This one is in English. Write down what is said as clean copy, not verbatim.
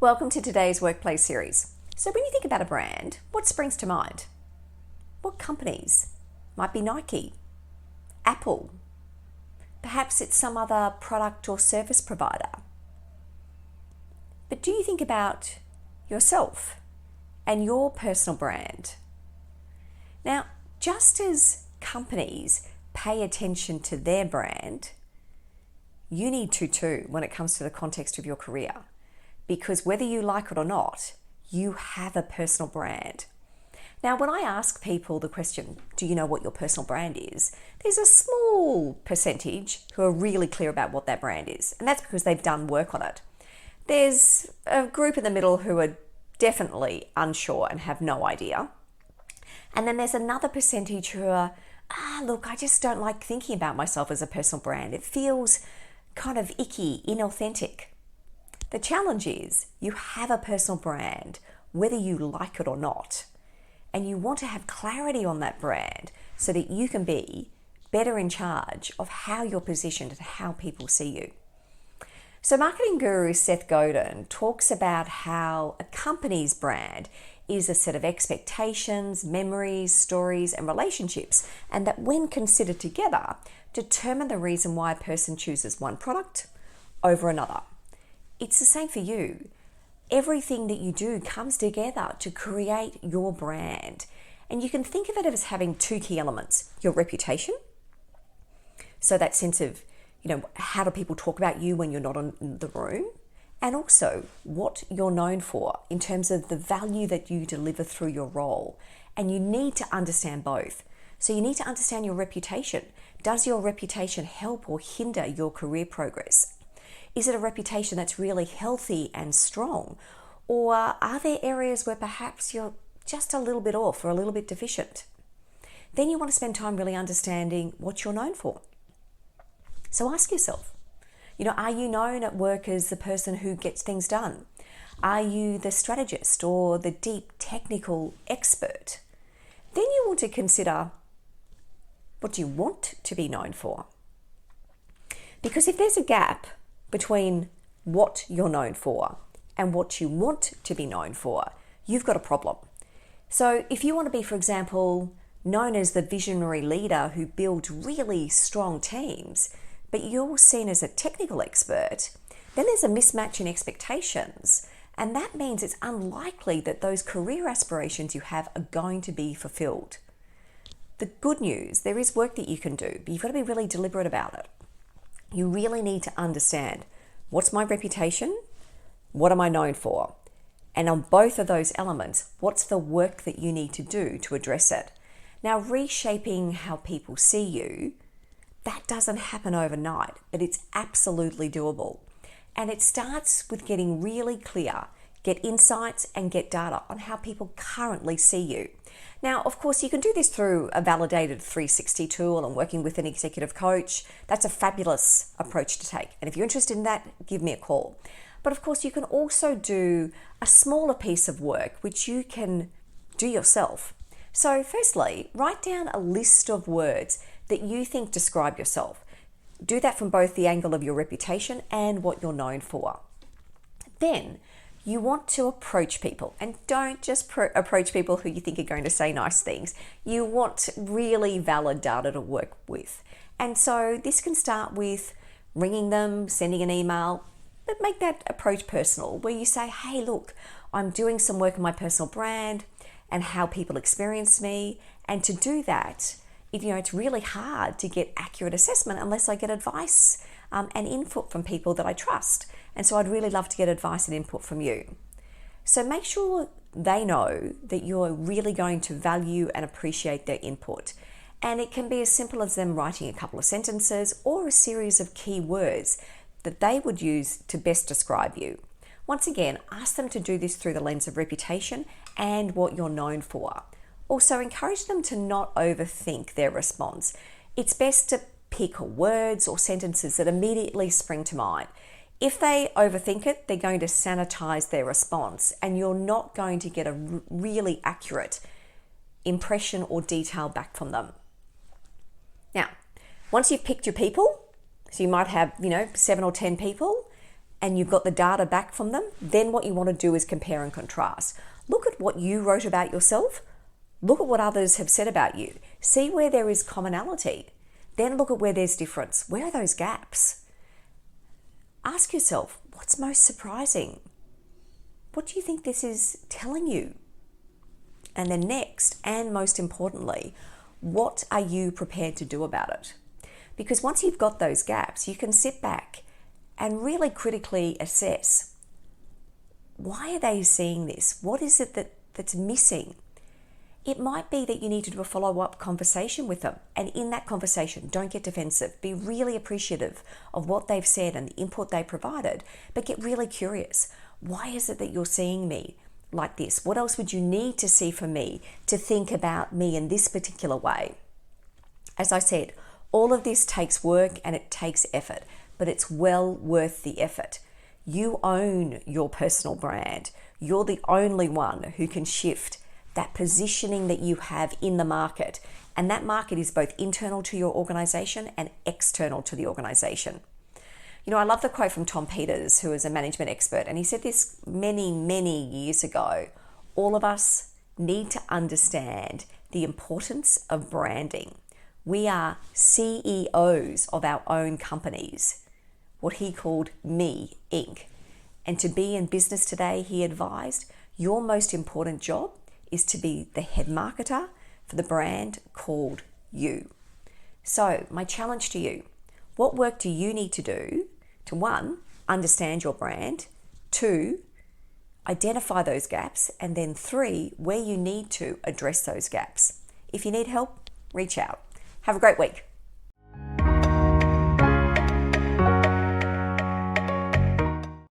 Welcome to today's Workplace series. So when you think about a brand, what springs to mind? What companies? Might be Nike, Apple. Perhaps it's some other product or service provider. But do you think about yourself and your personal brand? Now, just as companies pay attention to their brand, you need to too when it comes to the context of your career. Because whether you like it or not, you have a personal brand. Now, when I ask people the question, do you know what your personal brand is? There's a small percentage who are really clear about what that brand is. And that's because they've done work on it. There's a group in the middle who are definitely unsure and have no idea. And then there's another percentage who are, look, I just don't like thinking about myself as a personal brand. It feels kind of icky, inauthentic. The challenge is you have a personal brand, whether you like it or not, and you want to have clarity on that brand so that you can be better in charge of how you're positioned and how people see you. So marketing guru Seth Godin talks about how a company's brand is a set of expectations, memories, stories, and relationships, and that when considered together, determine the reason why a person chooses one product over another. It's the same for you. Everything that you do comes together to create your brand. And you can think of it as having two key elements: your reputation. So that sense of, how do people talk about you when you're not in the room? And also what you're known for in terms of the value that you deliver through your role. And you need to understand both. So you need to understand your reputation. Does your reputation help or hinder your career progress? Is it a reputation that's really healthy and strong? Or are there areas where perhaps you're just a little bit off or a little bit deficient? Then you want to spend time really understanding what you're known for. So ask yourself, are you known at work as the person who gets things done? Are you the strategist or the deep technical expert? Then you want to consider, what do you want to be known for? Because if there's a gap between what you're known for and what you want to be known for, you've got a problem. So if you want to be, for example, known as the visionary leader who builds really strong teams, but you're seen as a technical expert, then there's a mismatch in expectations. And that means it's unlikely that those career aspirations you have are going to be fulfilled. The good news, there is work that you can do, but you've got to be really deliberate about it. You really need to understand, what's my reputation? What am I known for? And on both of those elements, what's the work that you need to do to address it? Now, reshaping how people see you, that doesn't happen overnight, but it's absolutely doable. And it starts with getting really clear, get insights and get data on how people currently see you. Now, of course, you can do this through a validated 360 tool and working with an executive coach. That's a fabulous approach to take. And if you're interested in that, give me a call. But of course, you can also do a smaller piece of work, which you can do yourself. So firstly, write down a list of words that you think describe yourself. Do that from both the angle of your reputation and what you're known for. Then you want to approach people, and don't just approach people who you think are going to say nice things. You want really valid data to work with. And so this can start with ringing them, sending an email, but make that approach personal, where you say, hey, look, I'm doing some work on my personal brand and how people experience me. And to do that, it's really hard to get accurate assessment unless I get advice and input from people that I trust. And so I'd really love to get advice and input from you. So make sure they know that you're really going to value and appreciate their input. And it can be as simple as them writing a couple of sentences or a series of key words that they would use to best describe you. Once again, ask them to do this through the lens of reputation and what you're known for. Also, encourage them to not overthink their response. It's best to pick words or sentences that immediately spring to mind. If they overthink it, they're going to sanitize their response, and you're not going to get a really accurate impression or detail back from them. Now, once you've picked your people, so you might have, 7 or 10 people, and you've got the data back from them, then what you want to do is compare and contrast. Look at what you wrote about yourself. Look at what others have said about you. See where there is commonality. Then look at where there's difference. Where are those gaps? Ask yourself, what's most surprising? What do you think this is telling you? And then next, and most importantly, what are you prepared to do about it? Because once you've got those gaps, you can sit back and really critically assess, why are they seeing this? What is it that's missing? It might be that you need to do a follow-up conversation with them. And in that conversation, don't get defensive. Be really appreciative of what they've said and the input they provided, but get really curious. Why is it that you're seeing me like this? What else would you need to see from me to think about me in this particular way? As I said, all of this takes work and it takes effort, but it's well worth the effort. You own your personal brand. You're the only one who can shift that positioning that you have in the market. And that market is both internal to your organization and external to the organization. You know, I love the quote from Tom Peters, who is a management expert, and he said this many, many years ago. All of us need to understand the importance of branding. We are CEOs of our own companies, what he called Me Inc. And to be in business today, he advised, your most important job is to be the head marketer for the brand called you. So my challenge to you, what work do you need to do to, 1, understand your brand, 2, identify those gaps, and then 3, where you need to address those gaps. If you need help, reach out. Have a great week.